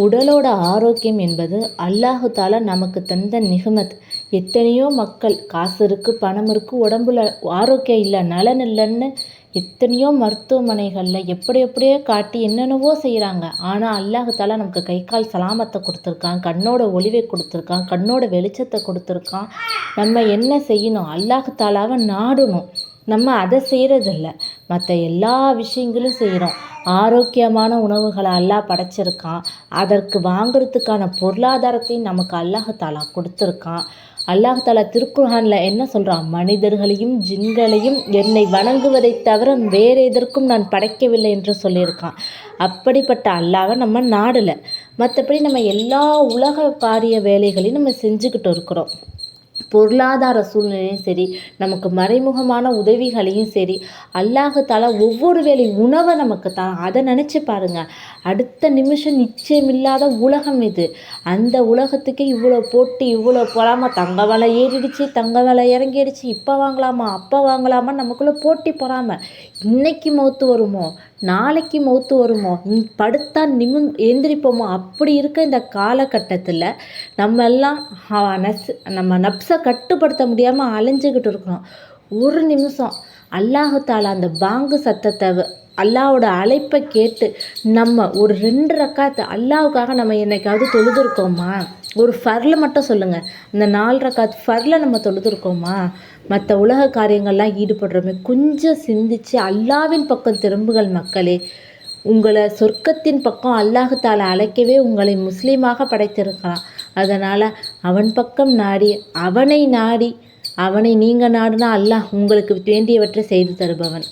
உடலோட ஆரோக்கியம் என்பது அல்லாஹு தாலா நமக்கு தந்த நிகமத். எத்தனையோ மக்கள் காசு இருக்குது, பணம் இருக்குது, உடம்புல ஆரோக்கியம் இல்லை, நலன் இல்லைன்னு எத்தனையோ மருத்துவமனைகளில் எப்படியோ காட்டி என்னென்னவோ செய்கிறாங்க. ஆனால் அல்லாஹு தாலா நமக்கு கை கால் சலாமத்தை கொடுத்துருக்கான், கண்ணோட ஒளிவை கொடுத்துருக்கான், கண்ணோட வெளிச்சத்தை கொடுத்துருக்கான். நம்ம என்ன செய்யணும்? அல்லாஹு தாலாவை நாடணும். நம்ம அதை செய்கிறதில்ல, மற்ற எல்லா விஷயங்களும் செய்கிறோம். ஆரோக்கியமான உணவுகளை அல்லாஹ் படைச்சிருக்கான். அதற்கு வாங்கிறதுக்கான பொருளாதாரத்தையும் நமக்கு அல்லாஹாலா கொடுத்துருக்கான். அல்லாஹாலா திருக்குர்ஆனில் என்ன சொல்கிறான்? மனிதர்களையும் ஜின்களையும் என்னை வணங்குவதை தவிர வேறு எதற்கும் நான் படைக்கவில்லை என்று சொல்லியிருக்கான். அப்படிப்பட்ட அல்லாஹ்வை நம்ம நாடலை. மற்றபடி நம்ம எல்லா உலக காரிய வேலைகளையும் நம்ம செஞ்சுக்கிட்டு இருக்கிறோம். பொருளாதார சூழ்நிலையும் சரி, நமக்கு மறைமுகமான உதவிகளையும் சரி, அல்லாஹு தாலா ஒவ்வொரு வேளை உணவை நமக்கு தான். அதை நினச்சி பாருங்கள். அடுத்த நிமிஷம் நிச்சயமில்லாத உலகம் இது. அந்த உலகத்துக்கு இவ்வளோ போட்டு இவ்வளோ போகாமல் தங்க விலை ஏறிடுச்சு, தங்க விலை இறங்கிடுச்சு, இப்போ வாங்கலாமா அப்போ வாங்கலாமா நமக்குள்ளே போட்டி போகாமல் இன்னைக்கு மௌத்து வருமோ நாளைக்கு மௌத்து வருமோ, படுத்தா எந்திரிப்போமோ, அப்படி இருக்க இந்த காலகட்டத்தில் நம்ம எல்லாம் நம்ம நப்சை கட்டுப்படுத்த முடியாமல் அலைஞ்சிக்கிட்டு இருக்கிறோம். ஒரு நிமிஷம் அல்லாஹு தாலா அந்த பாங்கு சத்தத்தை, அல்லாவோட அழைப்பை கேட்டு நம்ம ஒரு 2 ரக்காத்து அல்லாவுக்காக நம்ம என்னைக்காவது தொழுதுருக்கோமா? ஒரு ஃபர்ல மட்டும் சொல்லுங்கள். இந்த 4 ரக்காத்து ஃபர்ல நம்ம தொழுதுருக்கோமா? மற்ற உலக காரியங்கள்லாம் ஈடுபடுறோமே. கொஞ்சம் சிந்திச்சு அல்லாவின் பக்கம் திரும்புகள் மக்களே. உங்களை சொர்க்கத்தின் பக்கம் அல்லாஹு தாலா அழைக்கவே உங்களை முஸ்லீமாக படைத்திருக்கலாம். அதனால் அவன் பக்கம் நாடி, அவனை நீங்கள் நாடினா அல்லாஹ் உங்களுக்கு வேண்டியவற்றை செய்து தருபவன்.